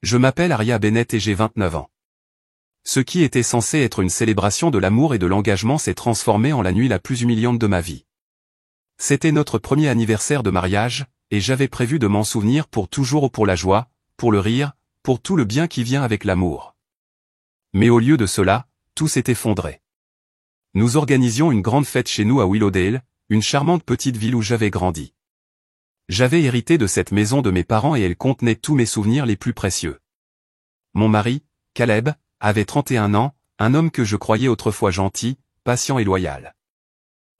Je m'appelle Aria Bennett et j'ai 29 ans. Ce qui était censé être une célébration de l'amour et de l'engagement s'est transformé en la nuit la plus humiliante de ma vie. C'était notre premier anniversaire de mariage, et j'avais prévu de m'en souvenir pour toujours pour la joie, pour le rire, pour tout le bien qui vient avec l'amour. Mais au lieu de cela, tout s'est effondré. Nous organisions une grande fête chez nous à Willowdale, une charmante petite ville où j'avais grandi. J'avais hérité de cette maison de mes parents et elle contenait tous mes souvenirs les plus précieux. Mon mari, Caleb, avait 31 ans, un homme que je croyais autrefois gentil, patient et loyal.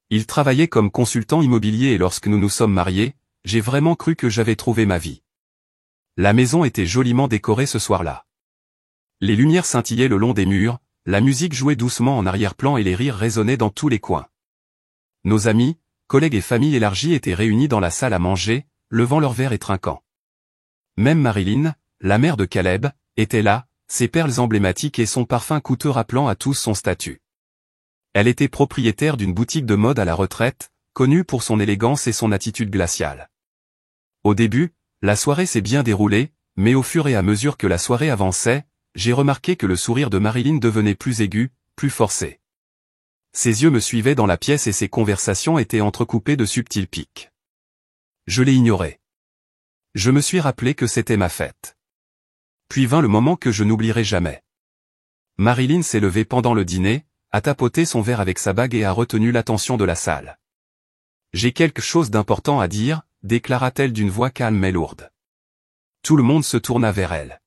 Il travaillait comme consultant immobilier et lorsque nous nous sommes mariés, j'ai vraiment cru que j'avais trouvé ma vie. La maison était joliment décorée ce soir-là. Les lumières scintillaient le long des murs, la musique jouait doucement en arrière-plan et les rires résonnaient dans tous les coins. Nos amis, collègues et famille élargie étaient réunis dans la salle à manger, levant leurs verres et trinquant. Même Marilyn, la mère de Caleb, était là, ses perles emblématiques et son parfum coûteux rappelant à tous son statut. Elle était propriétaire d'une boutique de mode à la retraite, connue pour son élégance et son attitude glaciale. Au début, la soirée s'est bien déroulée, mais au fur et à mesure que la soirée avançait, j'ai remarqué que le sourire de Marilyn devenait plus aigu, plus forcé. Ses yeux me suivaient dans la pièce et ses conversations étaient entrecoupées de subtils pics. Je l'ai ignoré. Je me suis rappelé que c'était ma fête. Puis vint le moment que je n'oublierai jamais. Marilyn s'est levée pendant le dîner, a tapoté son verre avec sa bague et a retenu l'attention de la salle. « J'ai quelque chose d'important à dire », déclara-t-elle d'une voix calme mais lourde. Tout le monde se tourna vers elle.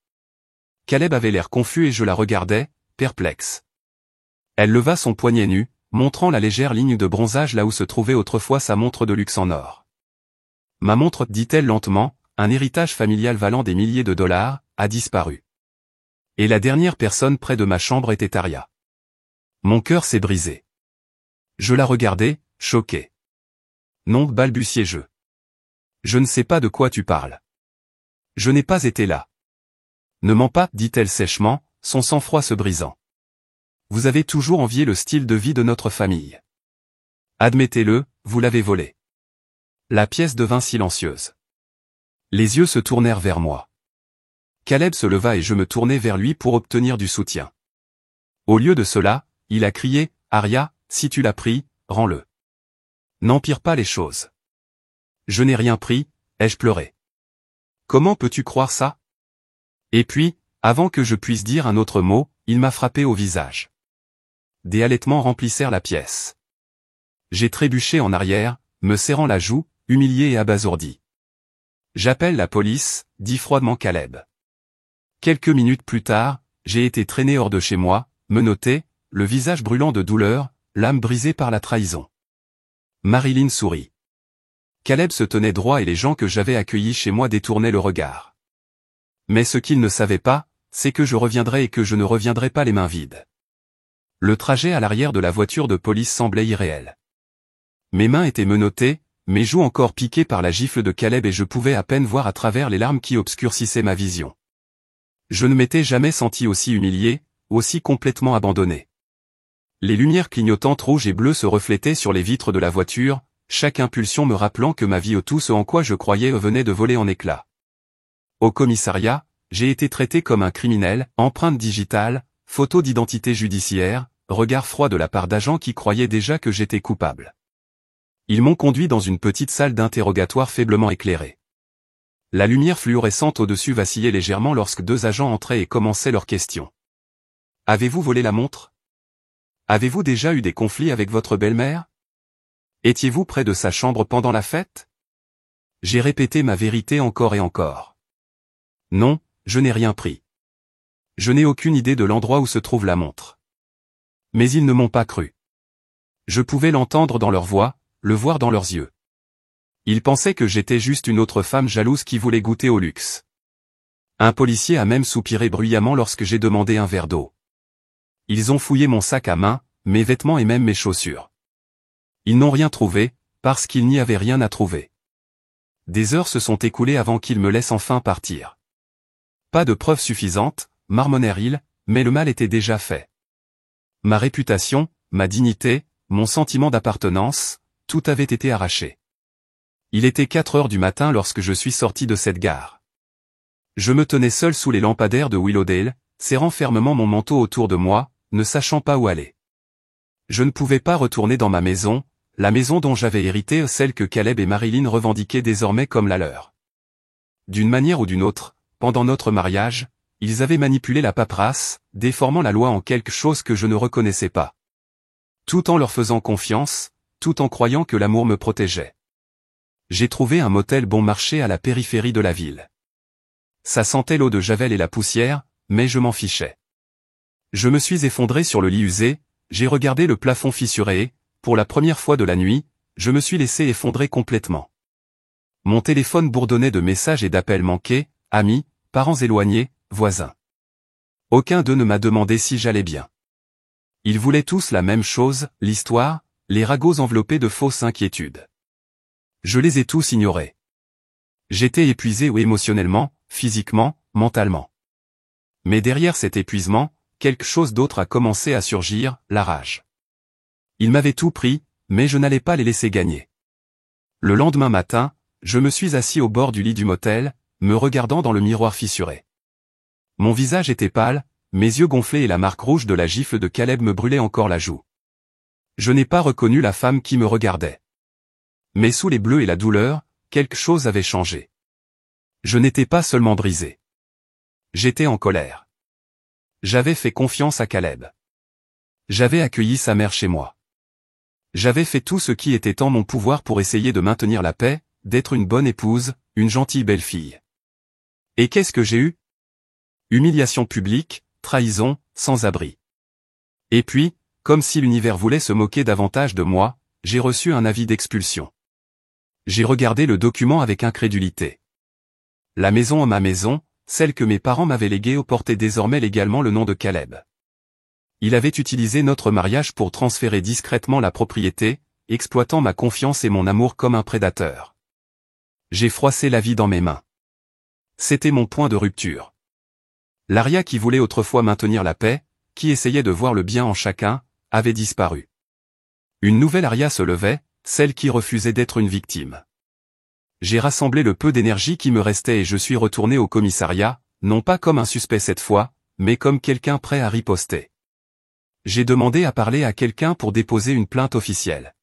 Caleb avait l'air confus et je la regardais, perplexe. Elle leva son poignet nu, montrant la légère ligne de bronzage là où se trouvait autrefois sa montre de luxe en or. « Ma montre, dit-elle lentement, un héritage familial valant des milliers de dollars, a disparu. Et la dernière personne près de ma chambre était Aria. Mon cœur s'est brisé. » Je la regardais, choqué. « Non, balbutiai-je. Je ne sais pas de quoi tu parles. Je n'ai pas été là. » Ne mens pas, dit-elle sèchement, son sang-froid se brisant. Vous avez toujours envié le style de vie de notre famille. Admettez-le, vous l'avez volé. La pièce devint silencieuse. Les yeux se tournèrent vers moi. Caleb se leva et je me tournai vers lui pour obtenir du soutien. Au lieu de cela, il a crié, « Aria, si tu l'as pris, rends-le. N'empire pas les choses. » Je n'ai rien pris, ai-je pleuré. Comment peux-tu croire ça? Et puis, avant que je puisse dire un autre mot, il m'a frappé au visage. Des halètements remplissèrent la pièce. J'ai trébuché en arrière, me serrant la joue, humilié et abasourdi. J'appelle la police, dit froidement Caleb. Quelques minutes plus tard, j'ai été traîné hors de chez moi, menotté, le visage brûlant de douleur, l'âme brisée par la trahison. Marilyn sourit. Caleb se tenait droit et les gens que j'avais accueillis chez moi détournaient le regard. Mais ce qu'ils ne savaient pas, c'est que je reviendrai et que je ne reviendrai pas les mains vides. Le trajet à l'arrière de la voiture de police semblait irréel. Mes mains étaient menottées, mes joues encore piquées par la gifle de Caleb et je pouvais à peine voir à travers les larmes qui obscurcissaient ma vision. Je ne m'étais jamais senti aussi humilié, aussi complètement abandonné. Les lumières clignotantes rouges et bleues se reflétaient sur les vitres de la voiture, chaque impulsion me rappelant que ma vie tout ce en quoi je croyais venait de voler en éclats. Au commissariat, j'ai été traité comme un criminel, empreinte digitale, photo d'identité judiciaire, regard froid de la part d'agents qui croyaient déjà que j'étais coupable. Ils m'ont conduit dans une petite salle d'interrogatoire faiblement éclairée. La lumière fluorescente au-dessus vacillait légèrement lorsque deux agents entraient et commençaient leurs questions. « Avez-vous volé la montre? Avez-vous déjà eu des conflits avec votre belle-mère? Étiez-vous près de sa chambre pendant la fête? » J'ai répété ma vérité encore et encore. Non, je n'ai rien pris. Je n'ai aucune idée de l'endroit où se trouve la montre. Mais ils ne m'ont pas cru. Je pouvais l'entendre dans leur voix, le voir dans leurs yeux. Ils pensaient que j'étais juste une autre femme jalouse qui voulait goûter au luxe. Un policier a même soupiré bruyamment lorsque j'ai demandé un verre d'eau. Ils ont fouillé mon sac à main, mes vêtements et même mes chaussures. Ils n'ont rien trouvé, parce qu'il n'y avait rien à trouver. Des heures se sont écoulées avant qu'ils me laissent enfin partir. Pas de preuves suffisantes, marmonnèrent-ils, mais le mal était déjà fait. Ma réputation, ma dignité, mon sentiment d'appartenance, tout avait été arraché. Il était 4 heures du matin lorsque je suis sorti de cette gare. Je me tenais seul sous les lampadaires de Willowdale, serrant fermement mon manteau autour de moi, ne sachant pas où aller. Je ne pouvais pas retourner dans ma maison, la maison dont j'avais hérité, celle que Caleb et Marilyn revendiquaient désormais comme la leur. D'une manière ou d'une autre, pendant notre mariage, ils avaient manipulé la paperasse, déformant la loi en quelque chose que je ne reconnaissais pas. Tout en leur faisant confiance, tout en croyant que l'amour me protégeait. J'ai trouvé un motel bon marché à la périphérie de la ville. Ça sentait l'eau de javel et la poussière, mais je m'en fichais. Je me suis effondré sur le lit usé, j'ai regardé le plafond fissuré et, pour la première fois de la nuit, je me suis laissé effondrer complètement. Mon téléphone bourdonnait de messages et d'appels manqués, amis, parents éloignés, voisins. Aucun d'eux ne m'a demandé si j'allais bien. Ils voulaient tous la même chose, l'histoire, les ragots enveloppés de fausses inquiétudes. Je les ai tous ignorés. J'étais épuisé ou émotionnellement, physiquement, mentalement. Mais derrière cet épuisement, quelque chose d'autre a commencé à surgir, la rage. Ils m'avaient tout pris, mais je n'allais pas les laisser gagner. Le lendemain matin, je me suis assis au bord du lit du motel, me regardant dans le miroir fissuré. Mon visage était pâle, mes yeux gonflés et la marque rouge de la gifle de Caleb me brûlait encore la joue. Je n'ai pas reconnu la femme qui me regardait. Mais sous les bleus et la douleur, quelque chose avait changé. Je n'étais pas seulement brisé. J'étais en colère. J'avais fait confiance à Caleb. J'avais accueilli sa mère chez moi. J'avais fait tout ce qui était en mon pouvoir pour essayer de maintenir la paix, d'être une bonne épouse, une gentille belle-fille. Et qu'est-ce que j'ai eu? Humiliation publique, trahison, sans-abri. Et puis, comme si l'univers voulait se moquer davantage de moi, j'ai reçu un avis d'expulsion. J'ai regardé le document avec incrédulité. La maison en ma maison, celle que mes parents m'avaient léguée, portait désormais légalement le nom de Caleb. Il avait utilisé notre mariage pour transférer discrètement la propriété, exploitant ma confiance et mon amour comme un prédateur. J'ai froissé la vie dans mes mains. C'était mon point de rupture. L'Aria qui voulait autrefois maintenir la paix, qui essayait de voir le bien en chacun, avait disparu. Une nouvelle Aria se levait, celle qui refusait d'être une victime. J'ai rassemblé le peu d'énergie qui me restait et je suis retourné au commissariat, non pas comme un suspect cette fois, mais comme quelqu'un prêt à riposter. J'ai demandé à parler à quelqu'un pour déposer une plainte officielle.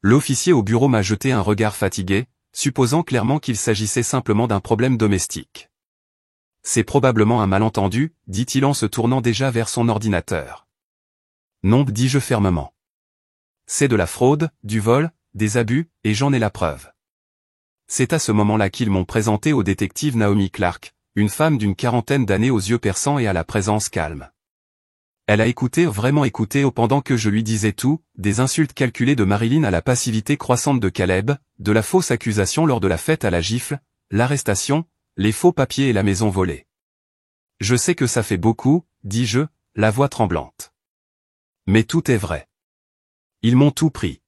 L'officier au bureau m'a jeté un regard fatigué, supposant clairement qu'il s'agissait simplement d'un problème domestique. C'est probablement un malentendu, dit-il en se tournant déjà vers son ordinateur. Non, dis-je fermement. C'est de la fraude, du vol, des abus, et j'en ai la preuve. C'est à ce moment-là qu'ils m'ont présenté au détective Naomi Clark, une femme d'une quarantaine d'années aux yeux perçants et à la présence calme. Elle a écouté, vraiment écouté pendant que je lui disais tout, des insultes calculées de Marilyn à la passivité croissante de Caleb, de la fausse accusation lors de la fête à la gifle, l'arrestation, les faux papiers et la maison volée. Je sais que ça fait beaucoup, dis-je, la voix tremblante. Mais tout est vrai. Ils m'ont tout pris.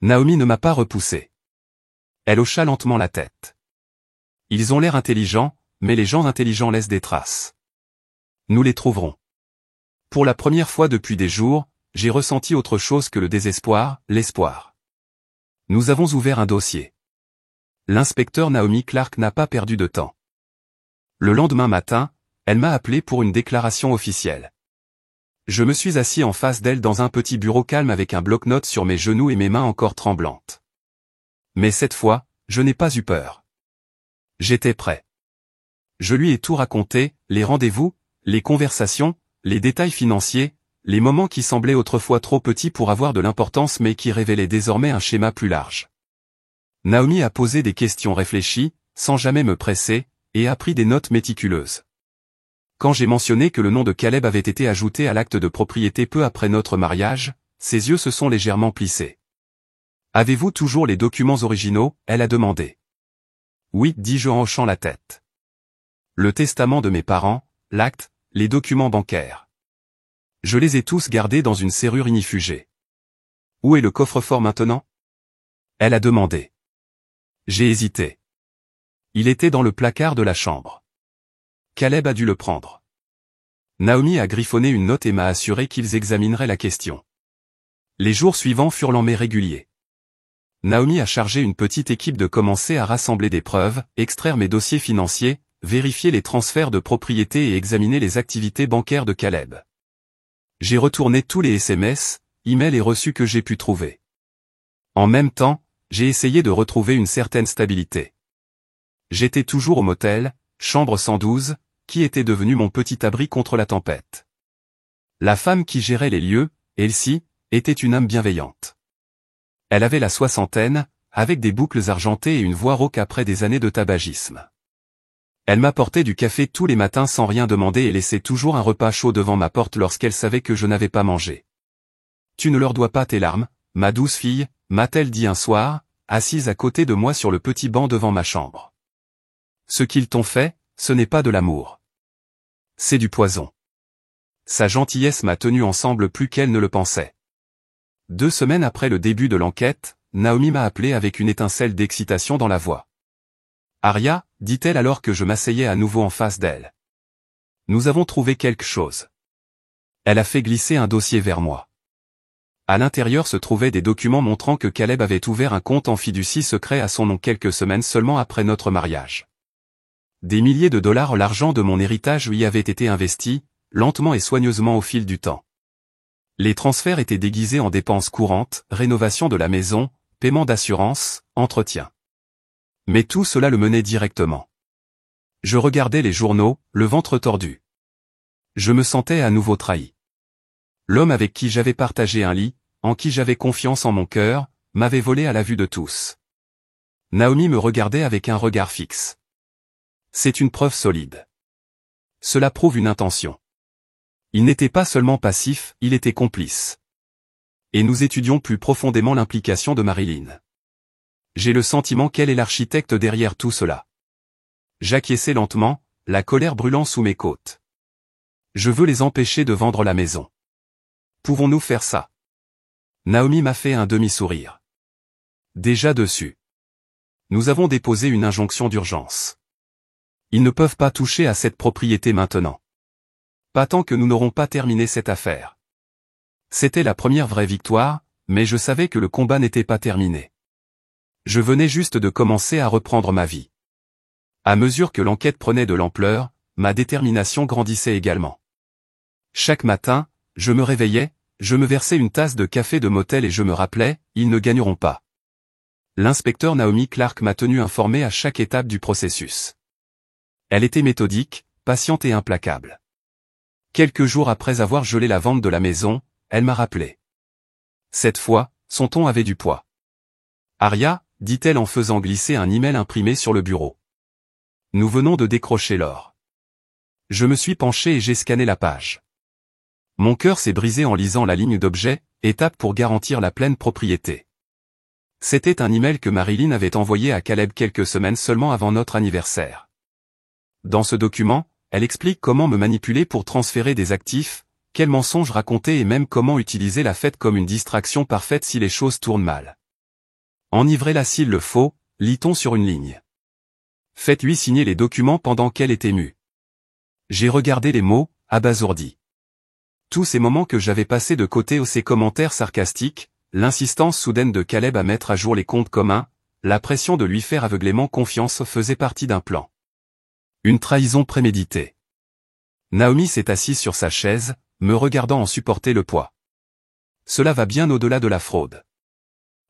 Naomi ne m'a pas repoussé. Elle hocha lentement la tête. Ils ont l'air intelligents, mais les gens intelligents laissent des traces. Nous les trouverons. Pour la première fois depuis des jours, j'ai ressenti autre chose que le désespoir, l'espoir. Nous avons ouvert un dossier. L'inspecteur Naomi Clark n'a pas perdu de temps. Le lendemain matin, elle m'a appelé pour une déclaration officielle. Je me suis assis en face d'elle dans un petit bureau calme avec un bloc-notes sur mes genoux et mes mains encore tremblantes. Mais cette fois, je n'ai pas eu peur. J'étais prêt. Je lui ai tout raconté, les rendez-vous, les conversations, les détails financiers, les moments qui semblaient autrefois trop petits pour avoir de l'importance mais qui révélaient désormais un schéma plus large. Naomi a posé des questions réfléchies, sans jamais me presser, et a pris des notes méticuleuses. Quand j'ai mentionné que le nom de Caleb avait été ajouté à l'acte de propriété peu après notre mariage, ses yeux se sont légèrement plissés. « Avez-vous toujours les documents originaux ?» elle a demandé. « Oui, dis-je en hochant la tête. Le testament de mes parents, l'acte, les documents bancaires. Je les ai tous gardés dans une serrure ignifugée. Où est le coffre-fort maintenant ? Elle a demandé. J'ai hésité. Il était dans le placard de la chambre. Caleb a dû le prendre. Naomi a griffonné une note et m'a assuré qu'ils examineraient la question. Les jours suivants furent lents mais réguliers. Naomi a chargé une petite équipe de commencer à rassembler des preuves, extraire mes dossiers financiers, vérifier les transferts de propriété et examiner les activités bancaires de Caleb. J'ai retourné tous les SMS, emails et reçus que j'ai pu trouver. En même temps, j'ai essayé de retrouver une certaine stabilité. J'étais toujours au motel, chambre 112, qui était devenu mon petit abri contre la tempête. La femme qui gérait les lieux, Elsie, était une âme bienveillante. Elle avait la soixantaine, avec des boucles argentées et une voix rauque après des années de tabagisme. Elle m'apportait du café tous les matins sans rien demander et laissait toujours un repas chaud devant ma porte lorsqu'elle savait que je n'avais pas mangé. « Tu ne leur dois pas tes larmes, ma douce fille », m'a-t-elle dit un soir, assise à côté de moi sur le petit banc devant ma chambre. « Ce qu'ils t'ont fait, ce n'est pas de l'amour. C'est du poison. » Sa gentillesse m'a tenu ensemble plus qu'elle ne le pensait. 2 semaines après le début de l'enquête, Naomi m'a appelé avec une étincelle d'excitation dans la voix. « Aria, dit-elle alors que je m'asseyais à nouveau en face d'elle. Nous avons trouvé quelque chose. » Elle a fait glisser un dossier vers moi. À l'intérieur se trouvaient des documents montrant que Caleb avait ouvert un compte en fiducie secret à son nom quelques semaines seulement après notre mariage. Des milliers de dollars, l'argent de mon héritage y avait été investi, lentement et soigneusement au fil du temps. Les transferts étaient déguisés en dépenses courantes, rénovation de la maison, paiement d'assurance, entretien. Mais tout cela le menait directement. Je regardais les journaux, le ventre tordu. Je me sentais à nouveau trahi. L'homme avec qui j'avais partagé un lit, en qui j'avais confiance en mon cœur, m'avait volé à la vue de tous. Naomi me regardait avec un regard fixe. C'est une preuve solide. Cela prouve une intention. Il n'était pas seulement passif, il était complice. Et nous étudions plus profondément l'implication de Marilyn. J'ai le sentiment qu'elle est l'architecte derrière tout cela. J'acquiesçais lentement, la colère brûlant sous mes côtes. Je veux les empêcher de vendre la maison. Pouvons-nous faire ça? Naomi m'a fait un demi-sourire. Déjà dessus. Nous avons déposé une injonction d'urgence. Ils ne peuvent pas toucher à cette propriété maintenant. Pas tant que nous n'aurons pas terminé cette affaire. C'était la première vraie victoire, mais je savais que le combat n'était pas terminé. Je venais juste de commencer à reprendre ma vie. À mesure que l'enquête prenait de l'ampleur, ma détermination grandissait également. Chaque matin, je me réveillais, je me versais une tasse de café de motel et je me rappelais, ils ne gagneront pas. L'inspecteur Naomi Clark m'a tenu informé à chaque étape du processus. Elle était méthodique, patiente et implacable. Quelques jours après avoir gelé la vente de la maison, elle m'a rappelé. Cette fois, son ton avait du poids. Aria, dit-elle en faisant glisser un email imprimé sur le bureau. Nous venons de décrocher l'or. Je me suis penché et j'ai scanné la page. Mon cœur s'est brisé en lisant la ligne d'objet, étape pour garantir la pleine propriété. C'était un email que Marilyn avait envoyé à Caleb quelques semaines seulement avant notre anniversaire. Dans ce document, elle explique comment me manipuler pour transférer des actifs, quels mensonges raconter et même comment utiliser la fête comme une distraction parfaite si les choses tournent mal. Enivrez-la s'il le faut, lit-on sur une ligne. Faites-lui signer les documents pendant qu'elle est émue. J'ai regardé les mots, abasourdi. Tous ces moments que j'avais passés de côté ou ces commentaires sarcastiques, l'insistance soudaine de Caleb à mettre à jour les comptes communs, la pression de lui faire aveuglément confiance faisaient partie d'un plan. Une trahison préméditée. Naomi s'est assise sur sa chaise, me regardant en supporter le poids. Cela va bien au-delà de la fraude.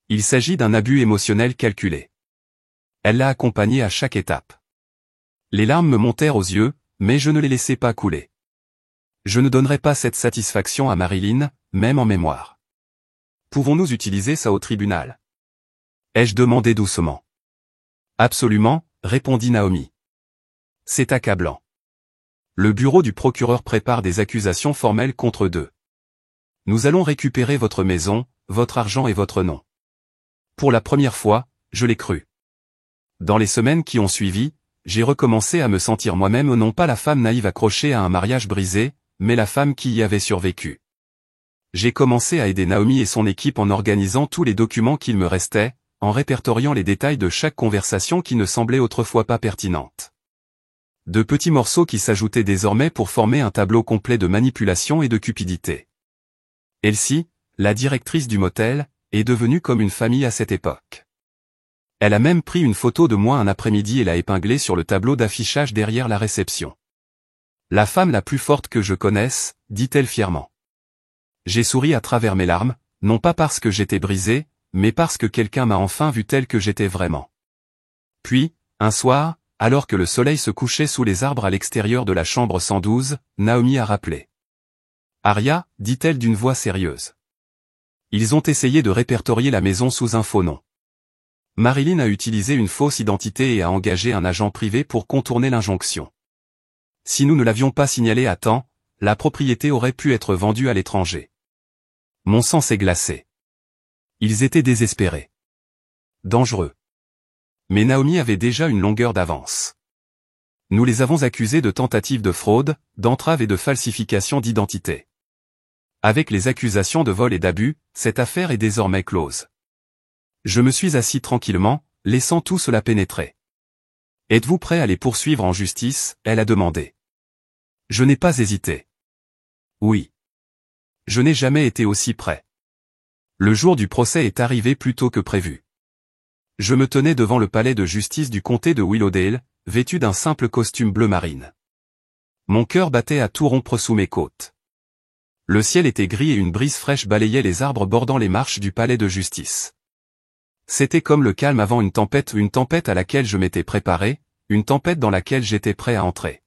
Il s'agit d'un abus émotionnel calculé. Elle l'a accompagné à chaque étape. Les larmes me montèrent aux yeux, mais je ne les laissais pas couler. Je ne donnerai pas cette satisfaction à Marilyn, même en mémoire. Pouvons-nous utiliser ça au tribunal? Ai-je demandé doucement. Absolument, répondit Naomi. C'est accablant. Le bureau du procureur prépare des accusations formelles contre deux. Nous allons récupérer votre maison, votre argent et votre nom. Pour la première fois, je l'ai cru. Dans les semaines qui ont suivi, j'ai recommencé à me sentir moi-même non pas la femme naïve accrochée à un mariage brisé, mais la femme qui y avait survécu. J'ai commencé à aider Naomi et son équipe en organisant tous les documents qu'il me restait, en répertoriant les détails de chaque conversation qui ne semblait autrefois pas pertinente. De petits morceaux qui s'ajoutaient désormais pour former un tableau complet de manipulation et de cupidité. Elsie, la directrice du motel, est devenue comme une famille à cette époque. Elle a même pris une photo de moi un après-midi et l'a épinglée sur le tableau d'affichage derrière la réception. La femme la plus forte que je connaisse, dit-elle fièrement. J'ai souri à travers mes larmes, non pas parce que j'étais brisé, mais parce que quelqu'un m'a enfin vu tel que j'étais vraiment. Puis, un soir, alors que le soleil se couchait sous les arbres à l'extérieur de la chambre 112, Naomi a rappelé. Aria, dit-elle d'une voix sérieuse. Ils ont essayé de répertorier la maison sous un faux nom. Marilyn a utilisé une fausse identité et a engagé un agent privé pour contourner l'injonction. Si nous ne l'avions pas signalé à temps, la propriété aurait pu être vendue à l'étranger. Mon sang s'est glacé. Ils étaient désespérés. Dangereux. Mais Naomi avait déjà une longueur d'avance. Nous les avons accusés de tentative de fraude, d'entrave et de falsification d'identité. Avec les accusations de vol et d'abus, cette affaire est désormais close. Je me suis assis tranquillement, laissant tout cela pénétrer. « Êtes-vous prêt à les poursuivre en justice ?» elle a demandé. Je n'ai pas hésité. Oui. Je n'ai jamais été aussi prêt. Le jour du procès est arrivé plus tôt que prévu. Je me tenais devant le palais de justice du comté de Willowdale, vêtu d'un simple costume bleu marine. Mon cœur battait à tout rompre sous mes côtes. Le ciel était gris et une brise fraîche balayait les arbres bordant les marches du palais de justice. C'était comme le calme avant une tempête à laquelle je m'étais préparé, une tempête dans laquelle j'étais prêt à entrer.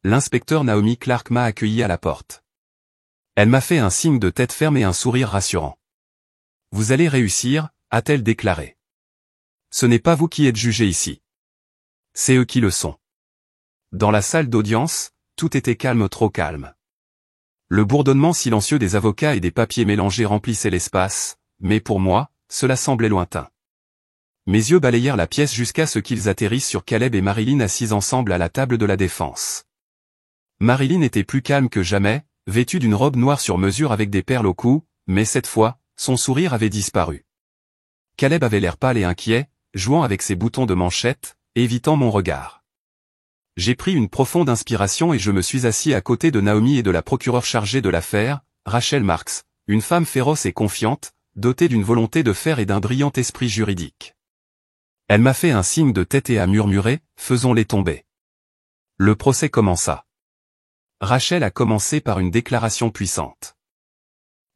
L'inspecteur Naomi Clark m'a accueilli à la porte. Elle m'a fait un signe de tête ferme et un sourire rassurant. « Vous allez réussir », a-t-elle déclaré. « Ce n'est pas vous qui êtes jugé ici. C'est eux qui le sont. » Dans la salle d'audience, tout était calme, trop calme. Le bourdonnement silencieux des avocats et des papiers mélangés remplissait l'espace, mais pour moi, cela semblait lointain. Mes yeux balayèrent la pièce jusqu'à ce qu'ils atterrissent sur Caleb et Marilyn assis ensemble à la table de la défense. Marilyn était plus calme que jamais, vêtue d'une robe noire sur mesure avec des perles au cou, mais cette fois, son sourire avait disparu. Caleb avait l'air pâle et inquiet, jouant avec ses boutons de manchette, évitant mon regard. J'ai pris une profonde inspiration et je me suis assis à côté de Naomi et de la procureure chargée de l'affaire, Rachel Marks, une femme féroce et confiante, dotée d'une volonté de fer et d'un brillant esprit juridique. Elle m'a fait un signe de tête et a murmuré, « Faisons-les tomber ». Le procès commença. Rachel a commencé par une déclaration puissante.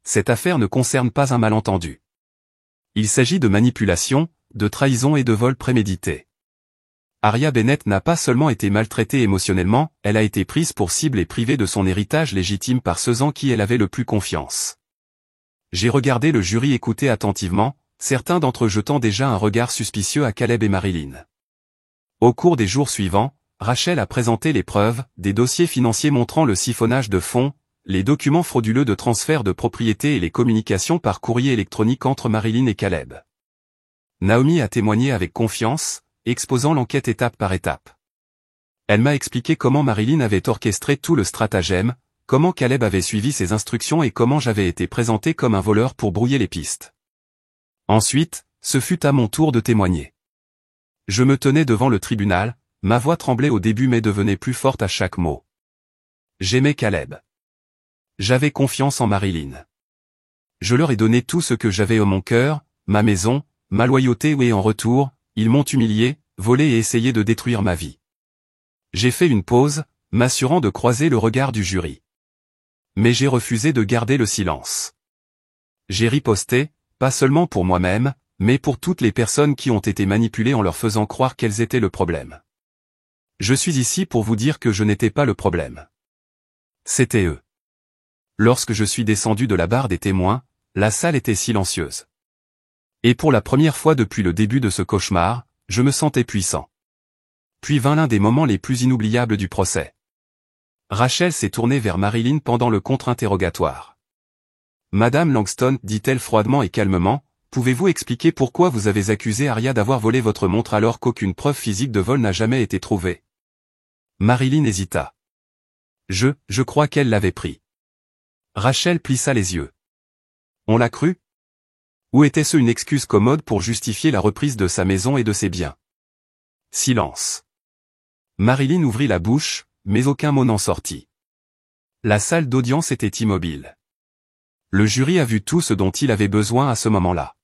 Cette affaire ne concerne pas un malentendu. Il s'agit de manipulation, de trahison et de vol prémédité. Aria Bennett n'a pas seulement été maltraitée émotionnellement, elle a été prise pour cible et privée de son héritage légitime par ceux en qui elle avait le plus confiance. J'ai regardé le jury écouter attentivement, certains d'entre eux jetant déjà un regard suspicieux à Caleb et Marilyn. Au cours des jours suivants, Rachel a présenté les preuves, des dossiers financiers montrant le siphonnage de fonds, les documents frauduleux de transfert de propriété et les communications par courrier électronique entre Marilyn et Caleb. Naomi a témoigné avec confiance, exposant l'enquête étape par étape. Elle m'a expliqué comment Marilyn avait orchestré tout le stratagème, comment Caleb avait suivi ses instructions et comment j'avais été présenté comme un voleur pour brouiller les pistes. Ensuite, ce fut à mon tour de témoigner. Je me tenais devant le tribunal, ma voix tremblait au début mais devenait plus forte à chaque mot. J'aimais Caleb. J'avais confiance en Marilyn. Je leur ai donné tout ce que j'avais en mon cœur, ma maison, ma loyauté et en retour, ils m'ont humilié, volé et essayé de détruire ma vie. J'ai fait une pause, m'assurant de croiser le regard du jury. Mais j'ai refusé de garder le silence. J'ai riposté, pas seulement pour moi-même, mais pour toutes les personnes qui ont été manipulées en leur faisant croire qu'elles étaient le problème. Je suis ici pour vous dire que je n'étais pas le problème. C'était eux. Lorsque je suis descendu de la barre des témoins, la salle était silencieuse. Et pour la première fois depuis le début de ce cauchemar, je me sentais puissant. Puis vint l'un des moments les plus inoubliables du procès. Rachel s'est tournée vers Marilyn pendant le contre-interrogatoire. « Madame Langston, dit-elle froidement et calmement, pouvez-vous expliquer pourquoi vous avez accusé Aria d'avoir volé votre montre alors qu'aucune preuve physique de vol n'a jamais été trouvée ?» Marilyn hésita. Je crois qu'elle l'avait pris. Rachel plissa les yeux. On l'a cru? Ou était-ce une excuse commode pour justifier la reprise de sa maison et de ses biens? Silence. Marilyn ouvrit la bouche, mais aucun mot n'en sortit. La salle d'audience était immobile. Le jury a vu tout ce dont il avait besoin à ce moment-là.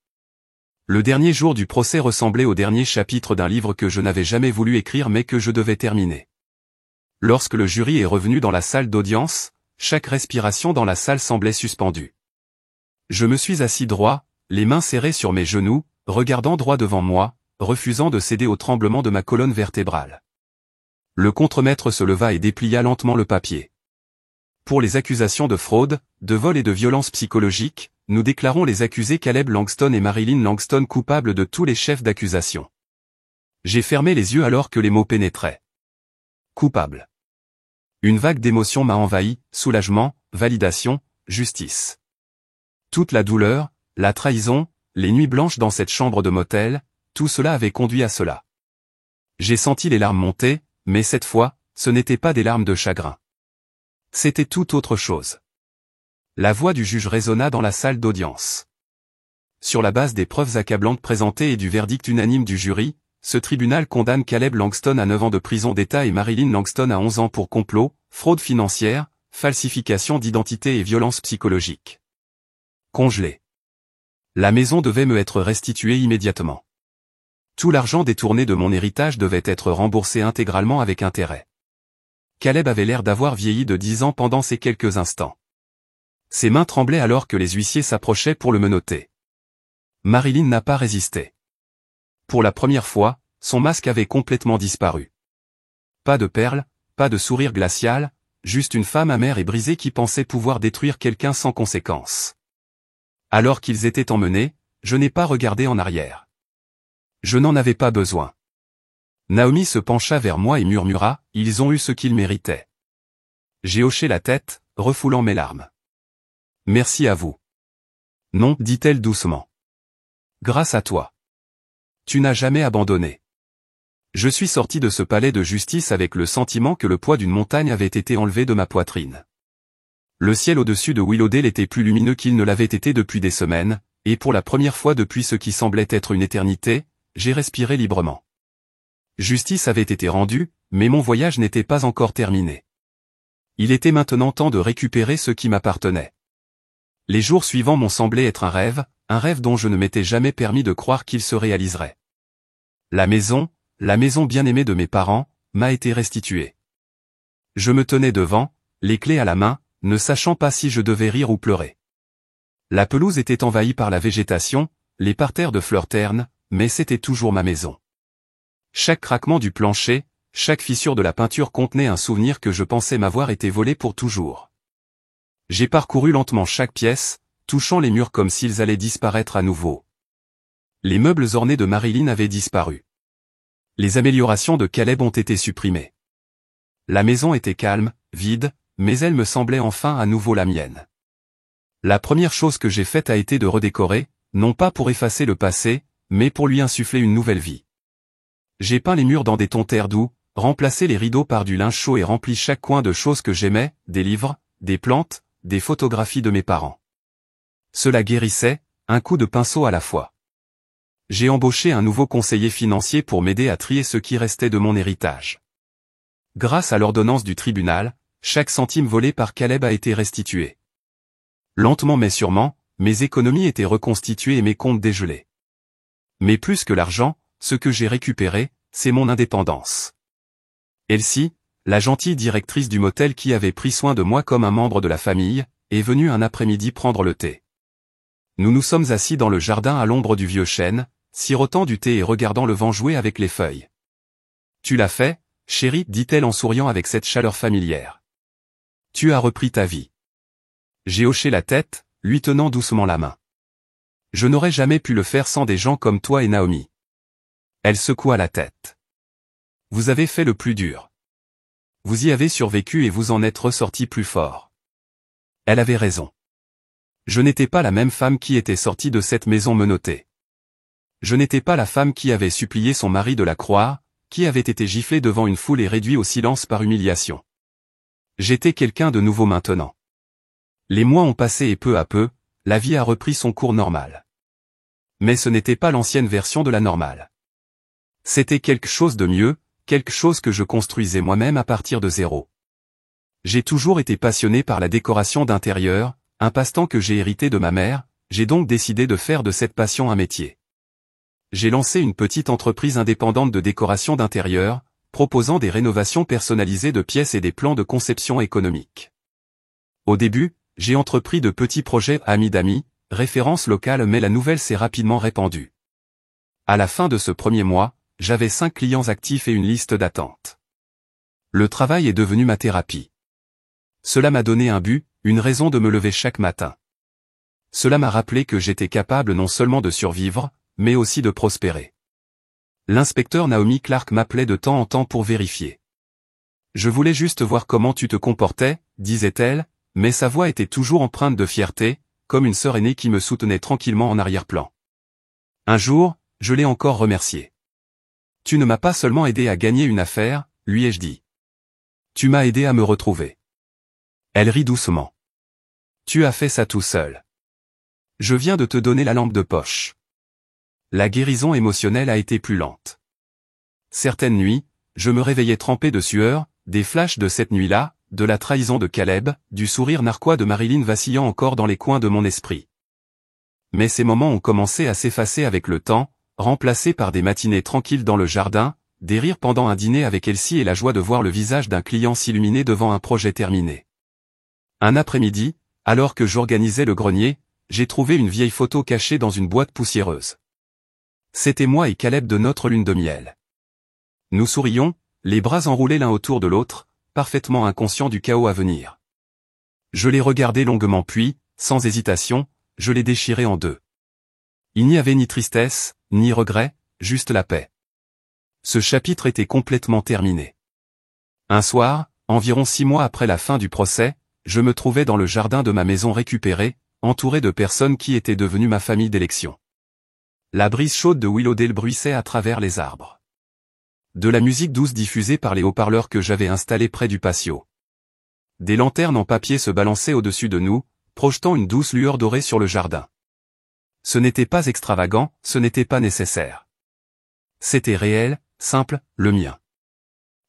Le dernier jour du procès ressemblait au dernier chapitre d'un livre que je n'avais jamais voulu écrire mais que je devais terminer. Lorsque le jury est revenu dans la salle d'audience, chaque respiration dans la salle semblait suspendue. Je me suis assis droit, les mains serrées sur mes genoux, regardant droit devant moi, refusant de céder au tremblement de ma colonne vertébrale. Le contremaître se leva et déplia lentement le papier. Pour les accusations de fraude, de vol et de violence psychologique, nous déclarons les accusés Caleb Langston et Marilyn Langston coupables de tous les chefs d'accusation. J'ai fermé les yeux alors que les mots pénétraient. Coupable. Une vague d'émotions m'a envahi, soulagement, validation, justice. Toute la douleur, la trahison, les nuits blanches dans cette chambre de motel, tout cela avait conduit à cela. J'ai senti les larmes monter, mais cette fois, ce n'étaient pas des larmes de chagrin. C'était tout autre chose. La voix du juge résonna dans la salle d'audience. Sur la base des preuves accablantes présentées et du verdict unanime du jury, ce tribunal condamne Caleb Langston à 9 ans de prison d'État et Marilyn Langston à 11 ans pour complot, fraude financière, falsification d'identité et violence psychologique. Congelé. La maison devait me être restituée immédiatement. Tout l'argent détourné de mon héritage devait être remboursé intégralement avec intérêt. Caleb avait l'air d'avoir vieilli de 10 ans pendant ces quelques instants. Ses mains tremblaient alors que les huissiers s'approchaient pour le menotter. Marilyn n'a pas résisté. Pour la première fois, son masque avait complètement disparu. Pas de perles, pas de sourire glacial, juste une femme amère et brisée qui pensait pouvoir détruire quelqu'un sans conséquence. Alors qu'ils étaient emmenés, je n'ai pas regardé en arrière. Je n'en avais pas besoin. Naomi se pencha vers moi et murmura, « Ils ont eu ce qu'ils méritaient. » J'ai hoché la tête, refoulant mes larmes. « Merci à vous. »« Non, dit-elle doucement. Grâce à toi. Tu n'as jamais abandonné. » Je suis sorti de ce palais de justice avec le sentiment que le poids d'une montagne avait été enlevé de ma poitrine. Le ciel au-dessus de Willowdale était plus lumineux qu'il ne l'avait été depuis des semaines, et pour la première fois depuis ce qui semblait être une éternité, j'ai respiré librement. Justice avait été rendue, mais mon voyage n'était pas encore terminé. Il était maintenant temps de récupérer ce qui m'appartenait. Les jours suivants m'ont semblé être un rêve dont je ne m'étais jamais permis de croire qu'il se réaliserait. La maison bien-aimée de mes parents, m'a été restituée. Je me tenais devant, les clés à la main, ne sachant pas si je devais rire ou pleurer. La pelouse était envahie par la végétation, les parterres de fleurs ternes, mais c'était toujours ma maison. Chaque craquement du plancher, chaque fissure de la peinture contenait un souvenir que je pensais m'avoir été volé pour toujours. J'ai parcouru lentement chaque pièce, touchant les murs comme s'ils allaient disparaître à nouveau. Les meubles ornés de Marilyn avaient disparu. Les améliorations de Caleb ont été supprimées. La maison était calme, vide, mais elle me semblait enfin à nouveau la mienne. La première chose que j'ai faite a été de redécorer, non pas pour effacer le passé, mais pour lui insuffler une nouvelle vie. J'ai peint les murs dans des tons terre doux, remplacé les rideaux par du linge chaud et rempli chaque coin de choses que j'aimais, des livres, des plantes, des photographies de mes parents. Cela guérissait, un coup de pinceau à la fois. J'ai embauché un nouveau conseiller financier pour m'aider à trier ce qui restait de mon héritage. Grâce à l'ordonnance du tribunal, chaque centime volé par Caleb a été restitué. Lentement mais sûrement, mes économies étaient reconstituées et mes comptes dégelés. Mais plus que l'argent, ce que j'ai récupéré, c'est mon indépendance. Elsie, la gentille directrice du motel qui avait pris soin de moi comme un membre de la famille, est venue un après-midi prendre le thé. Nous nous sommes assis dans le jardin à l'ombre du vieux chêne, sirotant du thé et regardant le vent jouer avec les feuilles. « Tu l'as fait, chérie, dit-elle en souriant avec cette chaleur familière. Tu as repris ta vie. » J'ai hoché la tête, lui tenant doucement la main. Je n'aurais jamais pu le faire sans des gens comme toi et Naomi. Elle secoua la tête. Vous avez fait le plus dur. Vous y avez survécu et vous en êtes ressorti plus fort. Elle avait raison. Je n'étais pas la même femme qui était sortie de cette maison menottée. Je n'étais pas la femme qui avait supplié son mari de la croire, qui avait été giflée devant une foule et réduit au silence par humiliation. J'étais quelqu'un de nouveau maintenant. Les mois ont passé et peu à peu, la vie a repris son cours normal. Mais ce n'était pas l'ancienne version de la normale. C'était quelque chose de mieux, quelque chose que je construisais moi-même à partir de zéro. J'ai toujours été passionné par la décoration d'intérieur, un passe-temps que j'ai hérité de ma mère, j'ai donc décidé de faire de cette passion un métier. j'ai lancé une petite entreprise indépendante de décoration d'intérieur, proposant des rénovations personnalisées de pièces et des plans de conception économique. Au début, j'ai entrepris de petits projets amis d'amis, référence locale, mais la nouvelle s'est rapidement répandue. À la fin de ce premier mois, j'avais 5 clients actifs et une liste d'attente. Le travail est devenu ma thérapie. Cela m'a donné un but, une raison de me lever chaque matin. Cela m'a rappelé que j'étais capable non seulement de survivre, mais aussi de prospérer. L'inspecteur Naomi Clark m'appelait de temps en temps pour vérifier. Je voulais juste voir comment tu te comportais, disait-elle, mais sa voix était toujours empreinte de fierté, comme une sœur aînée qui me soutenait tranquillement en arrière-plan. Un jour, je l'ai encore remercié. Tu ne m'as pas seulement aidé à gagner une affaire, lui ai-je dit. Tu m'as aidé à me retrouver. Elle rit doucement. Tu as fait ça tout seul. Je viens de te donner la lampe de poche. La guérison émotionnelle a été plus lente. Certaines nuits, je me réveillais trempé de sueur, des flashs de cette nuit-là, de la trahison de Caleb, du sourire narquois de Marilyn vacillant encore dans les coins de mon esprit. Mais ces moments ont commencé à s'effacer avec le temps, remplacés par des matinées tranquilles dans le jardin, des rires pendant un dîner avec Elsie et la joie de voir le visage d'un client s'illuminer devant un projet terminé. Un après-midi, alors que j'organisais le grenier, j'ai trouvé une vieille photo cachée dans une boîte poussiéreuse. C'était moi et Caleb de notre lune de miel. Nous sourions, les bras enroulés l'un autour de l'autre, parfaitement inconscients du chaos à venir. Je l'ai regardé longuement puis, sans hésitation, je l'ai déchiré en deux. Il n'y avait ni tristesse, ni regret, juste la paix. Ce chapitre était complètement terminé. Un soir, environ 6 mois après la fin du procès, je me trouvais dans le jardin de ma maison récupérée, entouré de personnes qui étaient devenues ma famille d'élection. La brise chaude de Willowdale bruissait à travers les arbres. De la musique douce diffusée par les haut-parleurs que j'avais installés près du patio. Des lanternes en papier se balançaient au-dessus de nous, projetant une douce lueur dorée sur le jardin. Ce n'était pas extravagant, ce n'était pas nécessaire. C'était réel, simple, le mien.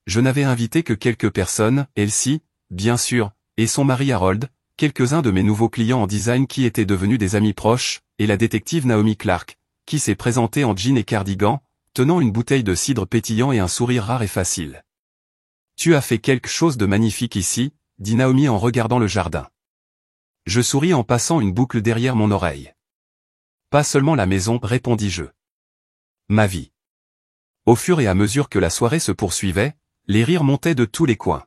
Je n'avais invité que quelques personnes, Elsie, bien sûr, et son mari Harold, quelques-uns de mes nouveaux clients en design qui étaient devenus des amis proches, et la détective Naomi Clark, qui s'est présentée en jean et cardigan, tenant une bouteille de cidre pétillant et un sourire rare et facile. « Tu as fait quelque chose de magnifique ici », dit Naomi en regardant le jardin. Je souris en passant une boucle derrière mon oreille. « Pas seulement la maison, répondis-je. Ma vie. » Au fur et à mesure que la soirée se poursuivait, les rires montaient de tous les coins.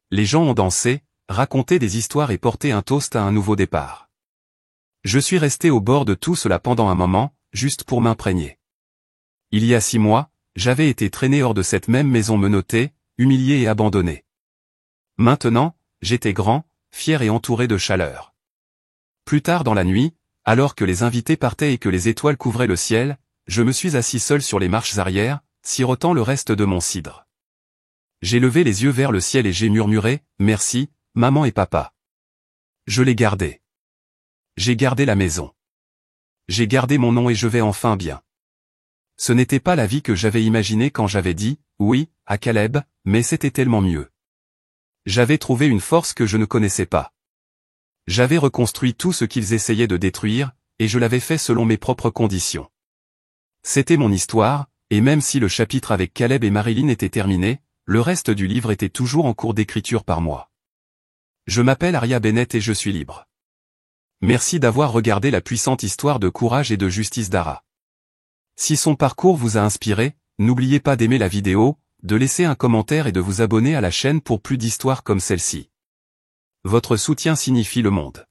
Les gens ont dansé, raconté des histoires et porté un toast à un nouveau départ. Je suis resté au bord de tout cela pendant un moment, juste pour m'imprégner. Il y a 6 mois, j'avais été traîné hors de cette même maison menottée, humilié et abandonné. Maintenant, j'étais grand, fier et entouré de chaleur. Plus tard dans la nuit, alors que les invités partaient et que les étoiles couvraient le ciel, je me suis assis seul sur les marches arrière, sirotant le reste de mon cidre. J'ai levé les yeux vers le ciel et j'ai murmuré « Merci, maman et papa ». Je l'ai gardé. J'ai gardé la maison. J'ai gardé mon nom et je vais enfin bien. Ce n'était pas la vie que j'avais imaginée quand j'avais dit « oui » à Caleb, mais c'était tellement mieux. J'avais trouvé une force que je ne connaissais pas. J'avais reconstruit tout ce qu'ils essayaient de détruire, et je l'avais fait selon mes propres conditions. C'était mon histoire, et même si le chapitre avec Caleb et Marilyn était terminé, le reste du livre était toujours en cours d'écriture par moi. Je m'appelle Aria Bennett et je suis libre. Merci d'avoir regardé la puissante histoire de courage et de justice d'Ara. Si son parcours vous a inspiré, n'oubliez pas d'aimer la vidéo, de laisser un commentaire et de vous abonner à la chaîne pour plus d'histoires comme celle-ci. Votre soutien signifie le monde.